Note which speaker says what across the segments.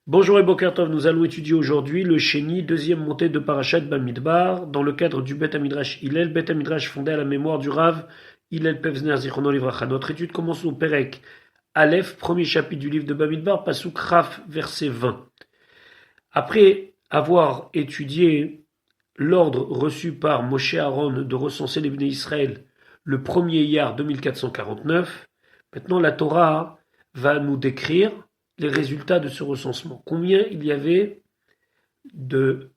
Speaker 1: Bonjour et Boker Tov, nous allons étudier aujourd'hui le Sheni, deuxième montée de Parashat Bamidbar, dans le cadre du Bet Amidrash Hillel, Bet Amidrash fondé à la mémoire du Rav Hillel Pevzner Zichrono Livracha. Notre étude commence au Perek Aleph, premier chapitre du livre de Bamidbar, Pasuk Raf, verset 20. Après avoir étudié l'ordre reçu par Moshe Aaron de recenser les Bnei Israël le 1er Iyar 2449, maintenant la Torah va nous décrire les résultats de ce recensement. Combien il y avait de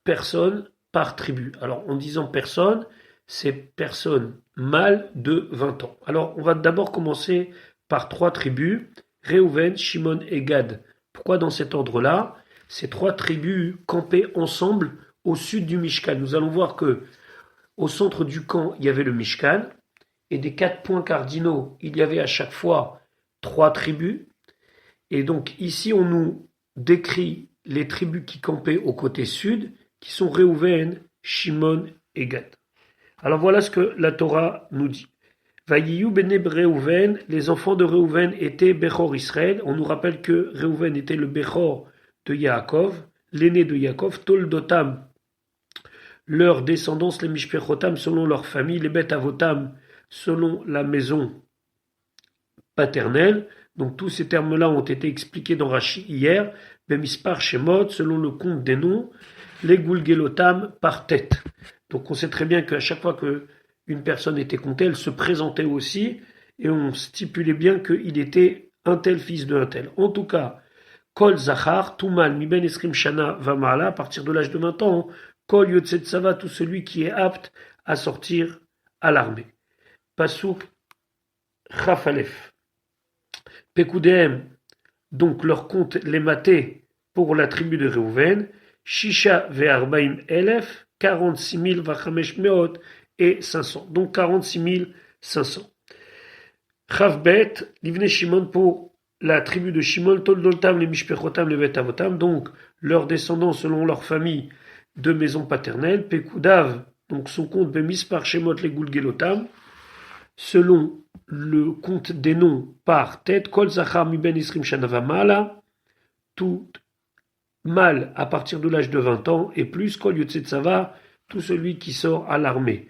Speaker 1: personnes par tribu? Alors, en disant personnes, c'est personnes mâles de 20 ans. Alors, on va d'abord commencer par trois tribus, Réhouven, Shimon et Gad. Pourquoi dans cet ordre-là? Ces trois tribus campaient ensemble au sud du Mishkan. Nous allons voir que au centre du camp, il y avait le Mishkan, et des 4 points cardinaux, il y avait à chaque fois trois tribus. Et donc ici, on nous décrit les tribus qui campaient au côté sud, qui sont Réhouven, Shimon et Gad. Alors voilà ce que la Torah nous dit. Vayiyu bene Réhouven, les enfants de Réhouven étaient Bechor Israël. On nous rappelle que Réhouven était le Bechor de Yaakov, l'aîné de Yaakov, Toldotam, leur descendance, les Mishpechotam selon leur famille, les Bet Avotam selon la maison paternelle. Donc tous ces termes-là ont été expliqués dans Rashi hier. Bemispar Shemot, selon le compte des noms, les Gulgelotam par tête. Donc on sait très bien qu'à chaque fois qu'une personne était comptée, elle se présentait aussi, et on stipulait bien qu'il était un tel fils de un tel. En tout cas, Kol Zachar, tout mâle, Miben Esrim Shana Vamala, à partir de l'âge de 20 ans, Kol Yotset Sava, tout celui qui est apte à sortir à l'armée. Pasuk Chafalef. Pekudem, donc leur compte les matés pour la tribu de Réhouven, Shisha ve'arbaim elef, 46 000 vachamesh meot et 500. Donc 46 500. Chavbet, livne Shimon pour la tribu de Shimon, Toldoltam, les Mishpechotam, les Bet Avotam, donc leurs descendants selon leur famille de maison paternelle, Pekudav, donc son compte Bemispar Shemot les Gulgelotam, selon le compte des noms par tête, Kol Zachar Miben Isrim Shanava Mala, tout mâle à partir de l'âge de 20 ans, et plus Kol Yotset Sava, tout celui qui sort à l'armée.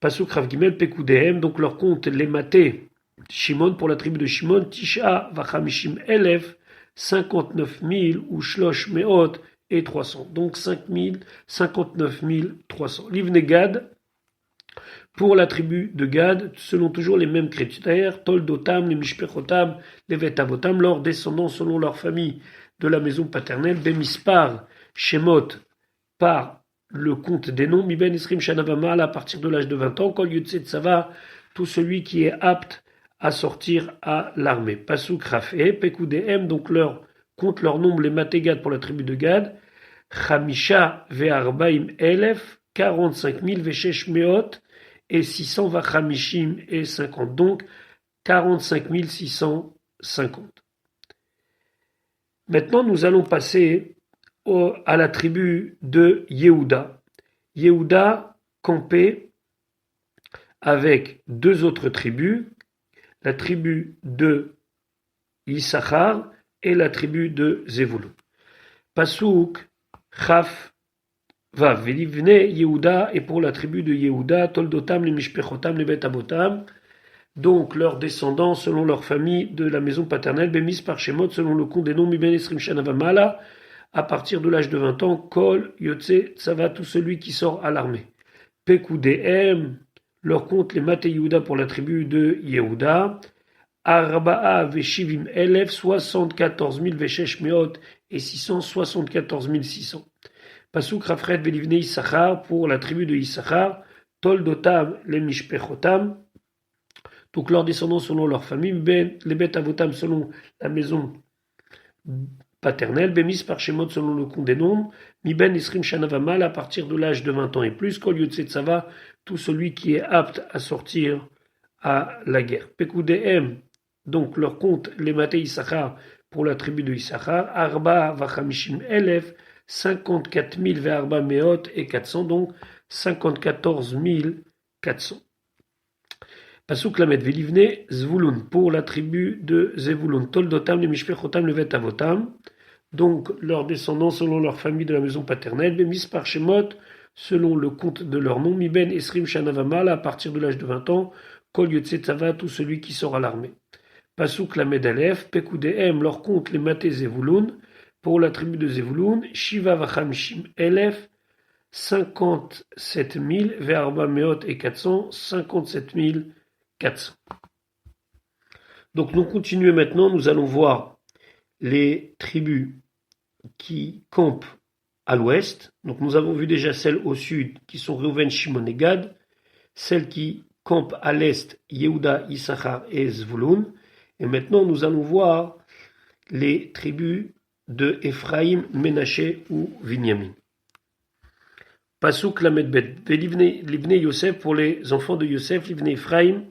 Speaker 1: Pasuk Rav Gimel Pekudehem, donc leur compte les matés, Shimon pour la tribu de Shimon, Tisha Vachamishim Elef, 59 000 ou Shlosh Meot et 300. Donc 59 300. Livne Gad, pour la tribu de Gad, selon toujours les mêmes critères, Toldotam, les Mishpechotam, les Vetavotam, leurs descendants selon leur famille de la maison paternelle, Bemispar, Shemot, par le compte des noms, Miben Isrim Shanavamal, à partir de l'âge de 20 ans, Kol Yotset Sava, tout celui qui est apte à sortir à l'armée. Pasuk Rafé, Pekudehem, donc leur compte leur nombre, les Mategad pour la tribu de Gad, Chamisha Ve'arbaim Elef, 45 000 Veshesh Meot, et 600 Vachamishim et 50. Donc 45 650. Maintenant, nous allons passer à la tribu de Yehuda. Yehuda campait avec deux autres tribus, la tribu de Issachar et la tribu de Zevulun. Pasuk Chaf Vav Velivne Yehuda, et pour la tribu de Yehuda, Toldotam, les Mishpechotam, les Bet Avotam, donc leurs descendants selon leur famille de la maison paternelle, Bémis par Shemot, selon le compte des noms, Miben Esrim Shanavamala, à partir de l'âge de 20 ans, Kol Yotse Tsava, tout celui qui sort à l'armée. Pekudem, leur compte les Maté Yehuda pour la tribu de Yehuda, Arba'a Veshivim Elef, 74 000 Veshesh Meot et 674 600. Pasuk Rafret Velivne Issachar pour la tribu de Issachar, Toldotam les Mishpechotam, donc leurs descendants selon leur famille, les Bet Avotam selon la maison paternelle, Bémis par Shemot selon le compte des nombres, Miben Isrim Shanavamal à partir de l'âge de 20 ans et plus, Kol Yotset Sava, tout celui qui est apte à sortir à la guerre. Pekudehem, donc leur compte les Maté Issachar pour la tribu de Issachar, Arba Vachamishim Elef, 54 000 Ve'arba Meot et 400, donc 54 400. Pasuk Lamed Velivne Zvulun, pour la tribu de Zevulun, Toldotam, les Mishpechotam, les Vetavotam, donc leurs descendants selon leur famille de la maison paternelle, Bemispar Shemot, selon le compte de leur nom, Miben Esrim Shanavamal, à partir de l'âge de 20 ans, Kol Yotse Tzava, tout celui qui sort à l'armée. Pasuk Lamed Aleph, Pekudéhem, leur compte les Maté Zevouloun, pour la tribu de Zevouloun, Shiva Vachamshim Elef, 57 000, Verba Meot et 400, 57 400. Donc nous continuons maintenant, nous allons voir les tribus qui campent à l'ouest. Donc nous avons vu déjà celles au sud qui sont Reuven, Shimon et Gad, celles qui campent à l'est, Yehuda, Issachar et Zvouloun. Et maintenant nous allons voir les tribus de Ephraïm, Ménaché ou Binyamin. Pasuk Lamed Bet, Livnei Yosef pour les enfants de Yosef, Livnei Ephraïm.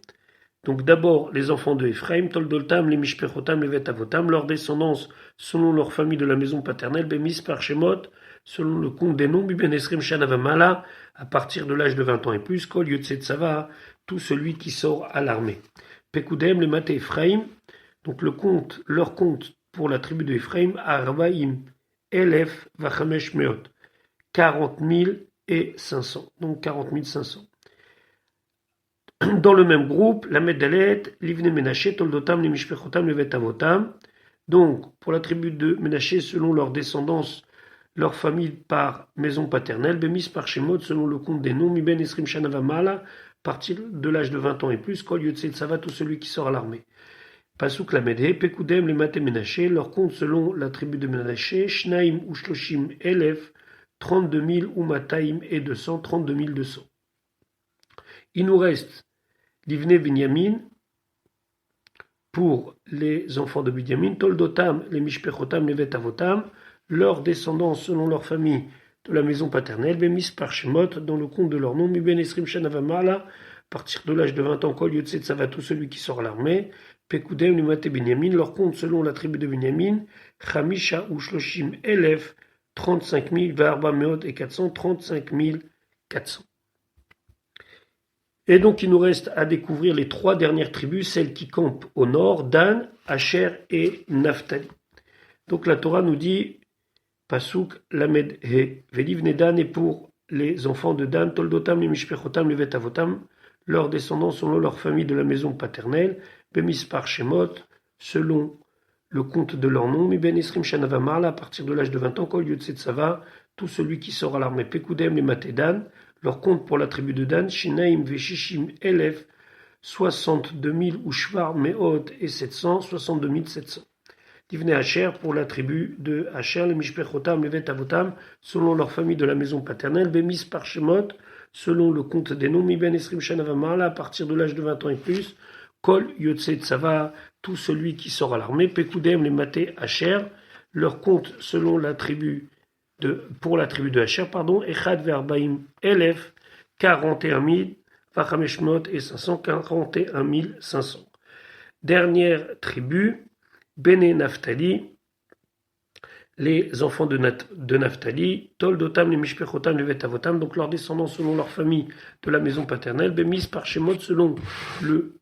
Speaker 1: Donc d'abord les enfants de Ephraïm, Toldoltam, les Mishpechotam, les Vetavotam, leur descendance selon leur famille de la maison paternelle, Bemis par Shemot, selon le compte des noms, Biben Esrim Shanavamala, à partir de l'âge de 20 ans et plus, Kol Yotse Tzava, tout celui qui sort à l'armée. Pekudem, les Maté Ephraïm, donc leur compte pour la tribu de Ephraïm, Arvaïm, Elef, Vachamesh Meot, 40 500, donc 40 500. Dans le même groupe, la Medalet, Livne Menaché, Toldotam, les Mishpechotam, les Vetavotam. Donc, pour la tribu de Menaché, selon leur descendance, leur famille par maison paternelle, Bemis par Shemot, selon le compte des noms, Miben Esrim Shanavamala, à partir de l'âge de 20 ans et plus, Kol Yotse Tzava, tout celui qui sort à l'armée. Pasuk Lamedhe, Pekudem, les Maté Menaché, leur compte selon la tribu de Menaché, Shnaim ou Shloshim Elef, 32 000 ou Mataim et 200, 32 200. Il nous reste Livne Binyamin, pour les enfants de Binyamin, Toldotam, les Mishpechotam, les Vetavotam, leurs descendants selon leur famille de la maison paternelle, Bemis par Shemot, dans le compte de leur nom, Miben Esrim Shanavamala, à partir de l'âge de 20 ans, Kol Yotse Tzava, tout celui qui sort à l'armée, Pekudem, les Maté Binyamin, leur compte selon la tribu de Binyamin, Chamisha ou Shloshim Elef, 35 000, Varba Meot et 400, 35 400. Et donc il nous reste à découvrir les trois dernières tribus, celles qui campent au nord, Dan, Asher et Naphtali. Donc la Torah nous dit, Pasuk Lamed He, Velivne Dan, et pour les enfants de Dan, Toldotam, les Mishpechotam, les Vetavotam, leurs descendants selon leur famille de la maison paternelle, Bemispar Shemot, selon le compte de leur nom, Miben Esrim Shanavamala, à partir de l'âge de 20 ans, Kol Yotse Tzava, tout celui qui sort à l'armée, Pekudem, les Maté Dan, leur compte pour la tribu de Dan, Shinaim Veshishim Elef, 62 000 ou Shvar Meot et 700, 62 700. Divne Asher pour la tribu de Asher, les Mishpechotam, les Vetavotam, selon leur famille de la maison paternelle, Bemis par Shemot, selon le compte des noms, Miben Esrim Shanavamala, à partir de l'âge de 20 ans et plus, Kol Yotse Tzava, tout celui qui sort à l'armée, Pekudem, les Maté Asher, leur compte selon la tribu pour la tribu de Asher, Echad Verbaim Elef, 41 000, Vachameshmot et 500, 41 500. Dernière tribu, Bene Naphtali, les enfants de Naphtali, Toldotam, les Mishpechotam, les Vetavotam, donc leurs descendants selon leur famille de la maison paternelle, Bemis par Shemot selon le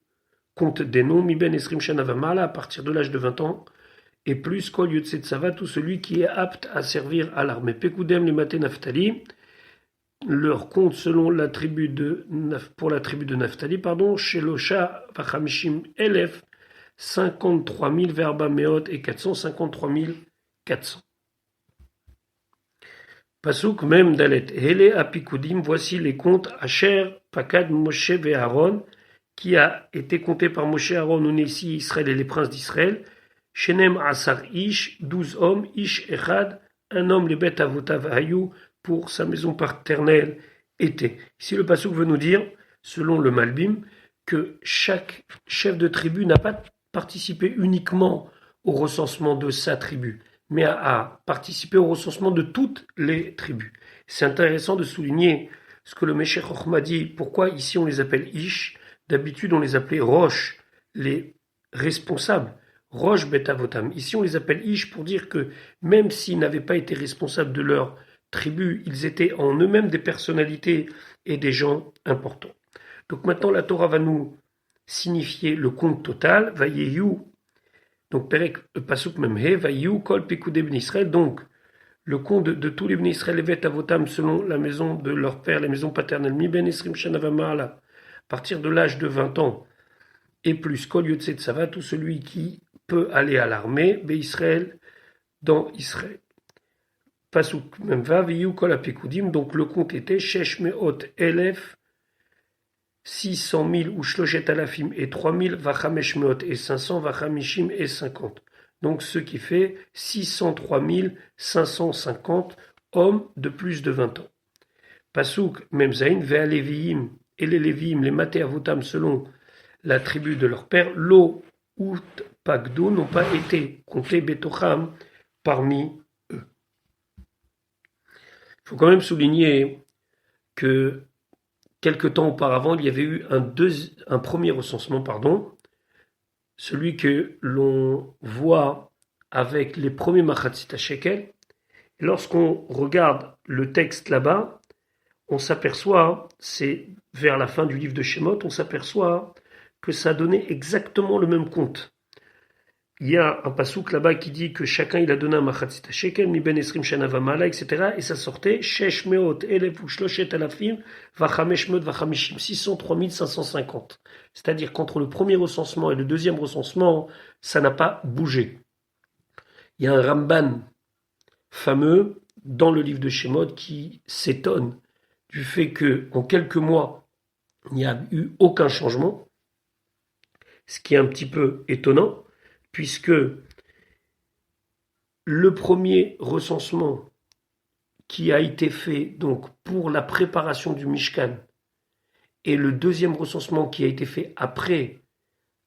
Speaker 1: compte des noms, Miben Esrim Shanavamala, à partir de l'âge de 20 ans, et plus Kol Yotse Tzava, tout celui qui est apte à servir à l'armée. Pekudem, les Maté Naphtali, leur compte selon la tribu de Naphtali, Shelosha Vachamishim Elef, 53 000, Verba Meot et 400, 53 400. Pasuk même Dalet, Hele Apikudim, voici les comptes Asher, Pakad, Moshe et Aaron, qui a été compté par Moshe, Aaron, Unessi, Israël et les princes d'Israël. Shenem Asar Ish, 12 hommes, Ish Echad, un homme, les bêtes avotav Hayou, pour sa maison paternelle était. Ici, le pasuk veut nous dire, selon le Malbim, que chaque chef de tribu n'a pas participé uniquement au recensement de sa tribu, mais a participé au recensement de toutes les tribus. C'est intéressant de souligner ce que le Meshech Chochma dit, pourquoi ici on les appelle Ish, d'habitude on les appelait Rosh, les responsables. Rosh Betavotam. Ici, on les appelle Ish pour dire que même s'ils n'avaient pas été responsables de leur tribu, ils étaient en eux-mêmes des personnalités et des gens importants. Donc maintenant, la Torah va nous signifier le compte total. Vayeyu Donc, Perek, Pasuk Memhe, Vayu, Kol, Pekudé, Ben Israël. Donc, le compte de tous les Ben Israël, Levet, Avotam, selon la maison de leur père, la maison paternelle, Mi Ben Esrim, Shanavamala, à partir de l'âge de 20 ans, et plus, Kol, Yotse, Tsava, tout celui qui peut aller à l'armée, Be Israël, dans Israël. Pasuk Memva, Vayu, Kol, Apekudim. Donc, le compte était Shesh, Meot, Elef, 600 000 ou Shloshet Alafim et 3000, Vachamesh Meot et 500, Vachamishim et 50. Donc ce qui fait 603 550 hommes de plus de 20 ans. Pasuk Memzain, Vea Leviim et les Léviim, les Maté Avotam selon la tribu de leur père, Lo Ut Pagdou n'ont pas été comptés Betocham parmi eux. Il faut quand même souligner que quelque temps auparavant, il y avait eu un premier recensement, celui que l'on voit avec les premiers Machatzit Shekel. Et lorsqu'on regarde le texte là-bas, on s'aperçoit, c'est vers la fin du livre de Shemot, on s'aperçoit que ça donnait exactement le même compte. Il y a un pasouk là-bas qui dit que chacun il a donné un machatzit shekel, mi ben esrim shana vamala, etc. Et ça sortait, shesh meot elef ushloshet alafim, vachamesh meot vachamishim, 603 550. C'est-à-dire qu'entre le premier recensement et le deuxième recensement, ça n'a pas bougé. Il y a un Ramban fameux dans le livre de Shemot qui s'étonne du fait que en quelques mois, il n'y a eu aucun changement, ce qui est un petit peu étonnant, puisque le premier recensement qui a été fait donc pour la préparation du Mishkan et le deuxième recensement qui a été fait après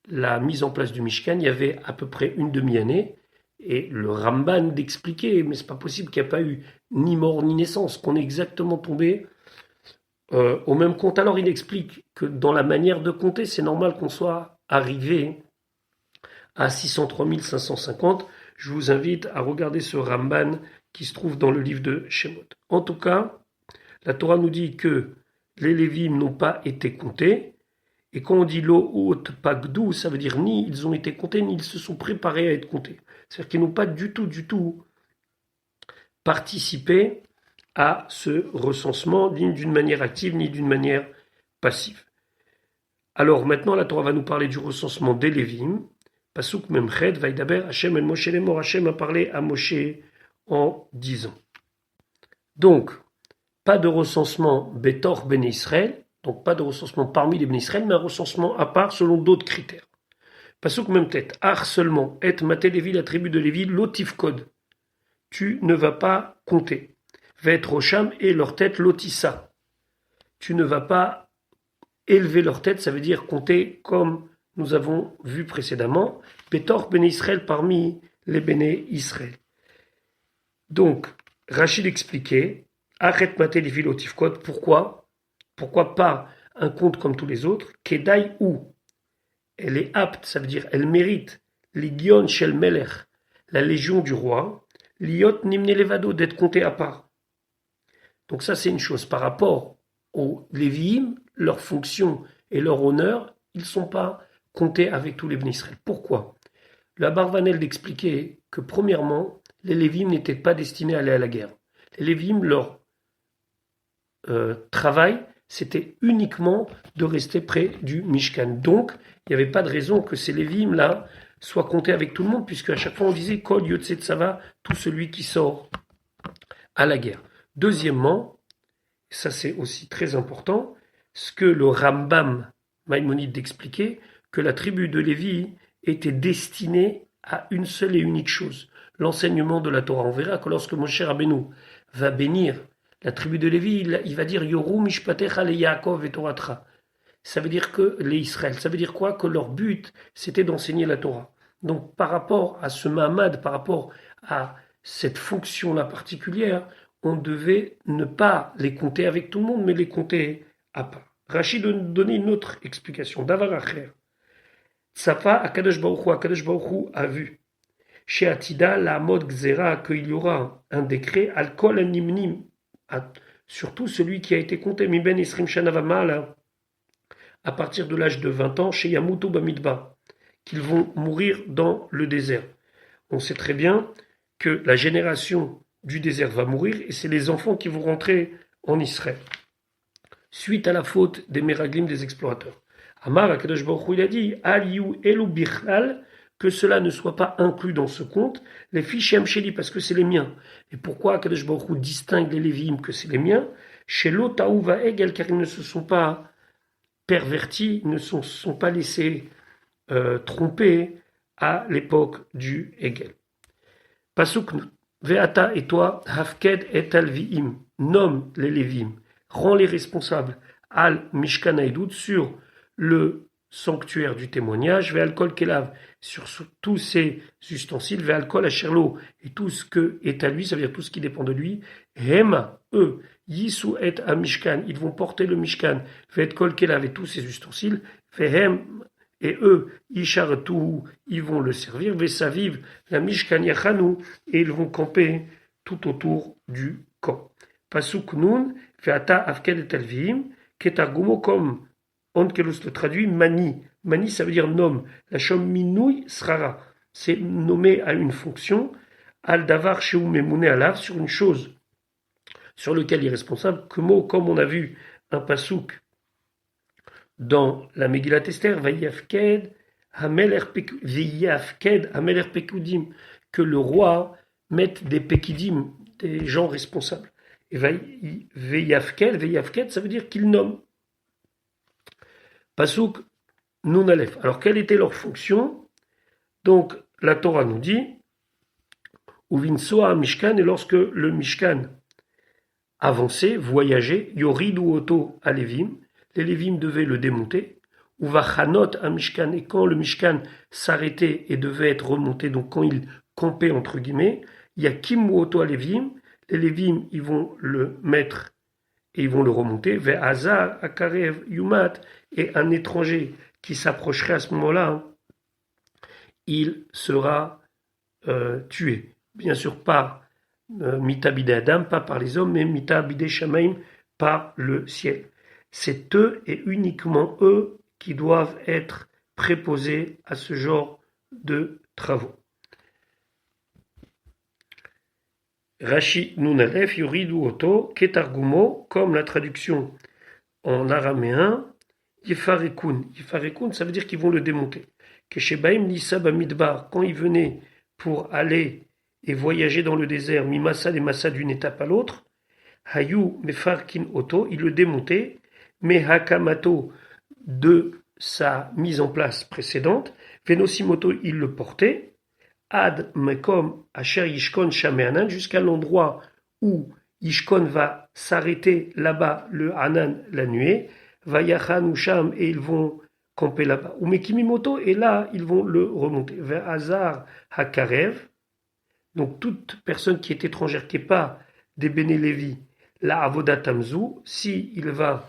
Speaker 1: la mise en place du Mishkan, il y avait à peu près une demi-année, et le Ramban d'expliquer, mais c'est pas possible qu'il n'y ait pas eu ni mort ni naissance, qu'on est exactement tombé au même compte. Alors il explique que dans la manière de compter, c'est normal qu'on soit arrivé à 603 550. Je vous invite à regarder ce Ramban qui se trouve dans le livre de Shemot. En tout cas, la Torah nous dit que les Lévim n'ont pas été comptés. Et quand on dit Lo'ot Pagdou, ça veut dire ni ils ont été comptés, ni ils se sont préparés à être comptés. C'est-à-dire qu'ils n'ont pas du tout participé à ce recensement, ni d'une manière active, ni d'une manière passive. Alors maintenant, la Torah va nous parler du recensement des Lévim. Pasuk Memched, Vaidaber, Hachem el Moshe Lemor, Hachem a parlé à Moshe en disant. Donc, pas de recensement Betor Ben Israël, donc pas de recensement parmi les Ben Israël, mais un recensement à part selon d'autres critères. Pasuk Memtet, Ar seulement, Et Maté Lévi, la tribu de Lévi, Lotif Kod. Tu ne vas pas compter. Vet Rosham et leur tête Lotissa. Tu ne vas pas élever leur tête, ça veut dire compter comme nous avons vu précédemment, Betor Ben Israël parmi les Béné Israël. Donc, Rachid expliquait, Arrête maté les vilotifkot, pourquoi pas un compte comme tous les autres, Kedai ou, elle est apte, ça veut dire elle mérite, Ligion Shel Melech, la légion du roi, Liot Nimne Levado, d'être compté à part. Donc ça c'est une chose, par rapport aux Lévi'im, leur fonction et leur honneur, ils ne sont pas comptés avec tous les Béné Israël. Pourquoi ? Le Abarvanel d'expliquer que premièrement, les Lévim n'étaient pas destinés à aller à la guerre. Les Lévim, leur travail, c'était uniquement de rester près du Mishkan. Donc, il n'y avait pas de raison que ces Lévim-là soient comptés avec tout le monde, puisque à chaque fois on disait Kol Yotse Tsava, tout celui qui sort à la guerre. Deuxièmement, ça c'est aussi très important, ce que le Rambam Maïmonide d'expliquer, que la tribu de Lévi était destinée à une seule et unique chose, l'enseignement de la Torah. On verra que lorsque Moshe Rabbeinu va bénir la tribu de Lévi, il va dire Yoru Mishpatecha le Yaakov et Toratra. Ça veut dire que les Israël, ça veut dire quoi ? Que leur but, c'était d'enseigner la Torah. Donc par rapport à ce Mahamad, par rapport à cette fonction-là particulière, on devait ne pas les compter avec tout le monde, mais les compter à part. Rachid donnait une autre explication. Davar Acher. Tsafa Akadosh Baruch Hu a vu. Chez Atida, la mode Gzera, qu'il y aura un décret, Al-Kol Nimnim, surtout celui qui a été compté, Miben Isrim Shanavamal, à partir de l'âge de 20 ans, chez Yamutu Bamidba, qu'ils vont mourir dans le désert. On sait très bien que la génération du désert va mourir et c'est les enfants qui vont rentrer en Israël. Suite à la faute des Meraglim, des explorateurs. Amar Akadosh Baruch Hu, il a dit Aliou Elu Bichlal, que cela ne soit pas inclus dans ce compte, les fiches Sheli, parce que c'est les miens. Et pourquoi Akadosh Baruch Hu distingue les Lévim que c'est les miens? Chez l'Otaou va Egel, car ils ne se sont pas pervertis, ne se sont pas laissés tromper à l'époque du Egel. Pasuk Veata et toi, Hafked et Alviim, nomme les Lévim, rend les responsables, Al Mishkan Haïdout, sur le sanctuaire du témoignage, Ve'alkol Kelav, sur tous ses ustensiles, Ve'alkol Asherlo, et tout ce que est à lui, ça veut dire tout ce qui dépend de lui, Hema, eux, Yisu et Amishkan, ils vont porter le Mishkan, Ve'alkol Kelav et tous ses ustensiles, Ve'hem, et eux, Isharatuhu, ils vont le servir, Vesaviv, la Mishkan Yachanu, et ils vont camper tout autour du camp. Pasuk Nun, Ve'ata Afked et Alviim, Ketargumo, comme Onkelos le traduit, Mani. Mani, ça veut dire nomme. La chom minouï srara. C'est nommé à une fonction. Al davar sheou memouné alav, sur une chose sur laquelle il est responsable. Comme on a vu un pasouk dans la Megillat Esther, Vayafked Hameler Pekudim, que le roi mette des Pekidim, des gens responsables. Et Vayafked, ça veut dire qu'il nomme. Pasuk Nun Aleph. Alors, quelle était leur fonction? Donc, la Torah nous dit Uvinsoa Mishkan, et lorsque le Mishkan avançait, voyageait, Yorid ou Oto à Lévim, les Lévim devaient le démonter. Uvachanot à Mishkan, et quand le Mishkan s'arrêtait et devait être remonté, donc quand il campait entre guillemets, il y a Kim ou Oto à Lévim, les Lévim, ils vont le mettre et ils vont le remonter, vers Hazar, Akarev, Yumat, et un étranger qui s'approcherait à ce moment-là, il sera tué. Bien sûr, pas Mitabide Adam, pas par les hommes, mais Mitabide Shamaim, par le ciel. C'est eux et uniquement eux qui doivent être préposés à ce genre de travaux. Rashi Nunalef, Yuridu Oto, Ketargumo, comme la traduction en araméen, Yefarekun. Yefarekun, ça veut dire qu'ils vont le démonter. Keshebaim Nisab Amidbar, quand ils venaient pour aller et voyager dans le désert, Mimassa des Massa d'une étape à l'autre, Hayu Mefarkin Oto, ils le démontaient, mais Hakamato de sa mise en place précédente, Venosimoto, il le portait, Ad Mekom Asher Yishkon Shameanan, jusqu'à l'endroit où Yishkon va s'arrêter là-bas, le Hanan, la nuée, Vayachan Usham, et ils vont camper là-bas. Ou Mekimimoto, et là, ils vont le remonter. Vers Hazar Hakarev, donc toute personne qui est étrangère, qui n'est pas des Béné Lévi, la Avodat Tamzu, si il va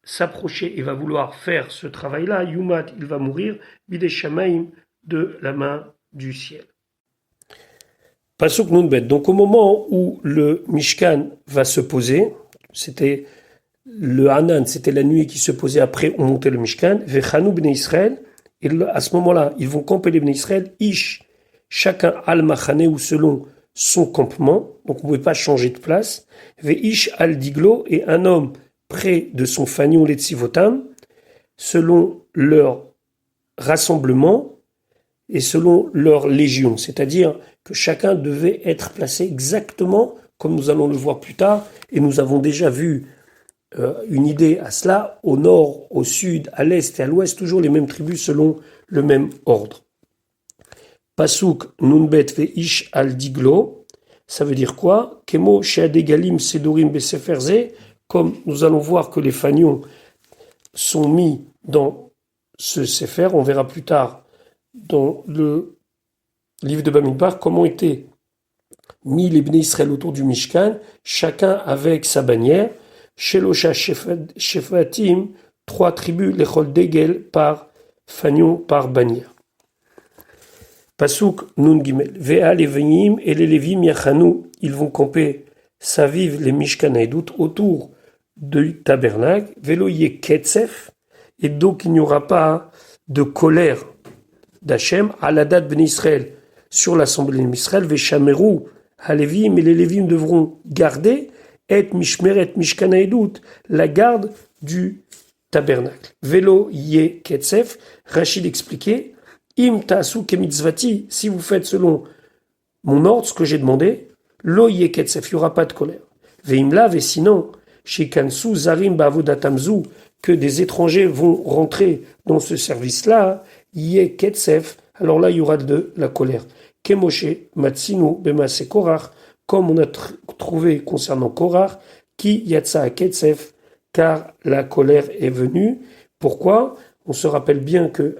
Speaker 1: s'approcher et va vouloir faire ce travail-là, Yumat, il va mourir, Bidei Shamaim, de la main du ciel. Pasuk Nunbet. Donc au moment où le Mishkan va se poser, c'était le Hanan, c'était la nuit qui se posait après on montait le Mishkan, Vechanou Bnei Israël, et à ce moment-là, ils vont camper les Bnei Israël, Ish, chacun al-Machane ou selon son campement, donc on ne pouvait pas changer de place, Veish al-Diglo, et un homme près de son fanion Letzivotam, selon leur rassemblement, et selon leur légion, c'est-à-dire que chacun devait être placé exactement comme nous allons le voir plus tard, et nous avons déjà vu une idée à cela, au nord, au sud, à l'est et à l'ouest, toujours les mêmes tribus selon le même ordre. Pasuk Nunbet Veish al Diglo, ça veut dire quoi? Kemo Sheadegalim Sedorim Beseferze, comme nous allons voir que les fanions sont mis dans ce Sefer, on verra plus tard dans le livre de Bamidbar, comment étaient mis les Bnei Israël autour du Mishkan, chacun avec sa bannière, Shelosha Shefatim, 3 tribus, les Chol Degel par fanion, par bannière. Pasuk Nun Gimel, Vea les Venim et les Lévim Yachanou, ils vont camper, Saviv les Mishkan Haïdout, autour du tabernacle, Velo Ye Ketsef, et donc il n'y aura pas de colère d'Hachem, à la date ben Israël, sur l'assemblée d'Israël, Veshameru, Halévim, et les Lévim devront garder, et Mishmeret Mishkan Haedut, la garde du tabernacle. Vélo Yé Ketsef, Rachid expliquait, Im Ta'asu Kemitzvati, si vous faites selon mon ordre, ce que j'ai demandé, Lo Yé Ketsef, il n'y aura pas de colère. Veimlav, et sinon, Shikansu Zarim Bavodatamzu, que des étrangers vont rentrer dans ce service-là, Yé Ketsef, alors là il y aura de la colère. Kemoshe Matsinu Bemase Korach, comme on a trouvé concernant Korach, qui Yatsa Ketsef, car la colère est venue. Pourquoi? On se rappelle bien que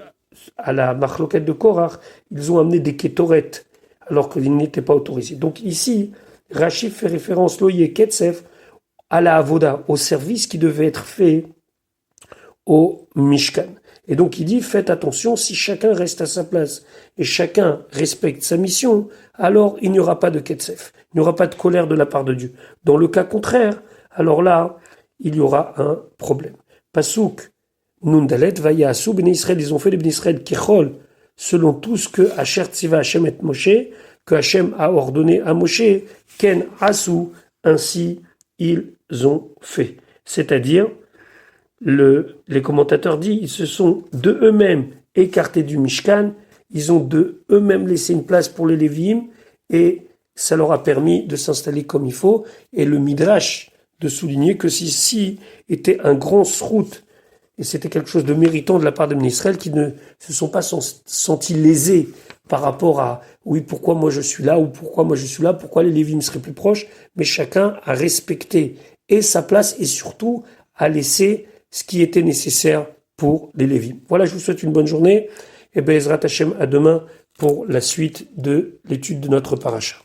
Speaker 1: à la marloquette de Korach, ils ont amené des kétorettes, alors qu'ils n'étaient pas autorisés. Donc ici, Rachid fait référence, Loye Ketsef, à la Avoda, au service qui devait être fait au Mishkan. Et donc il dit, faites attention, si chacun reste à sa place et chacun respecte sa mission, alors il n'y aura pas de Ketsef, il n'y aura pas de colère de la part de Dieu. Dans le cas contraire, alors là, il y aura un problème. Pasouk, Nundalet, Vayasu, Ben Israël, ils ont fait les Ben Israël Kechol, selon tout ce que Asher Tziva Hashem et Moshe, que Hashem a ordonné à Moshe, Ken Asu, ainsi ils ont fait. C'est-à-dire, les commentateurs disent, ils se sont de eux-mêmes écartés du Mishkan, ils ont de eux-mêmes laissé une place pour les Lévim, et ça leur a permis de s'installer comme il faut, et le Midrash de souligner que si était un grand srout, et c'était quelque chose de méritant de la part de Israël, qui ne se sont pas sentis lésés par rapport à, oui, pourquoi moi je suis là, ou pourquoi moi je suis là, pourquoi les Lévim seraient plus proches, mais chacun a respecté et sa place, et surtout a laissé ce qui était nécessaire pour les Lévim. Voilà, je vous souhaite une bonne journée, et Be'ezrat Hashem, à demain pour la suite de l'étude de notre paracha.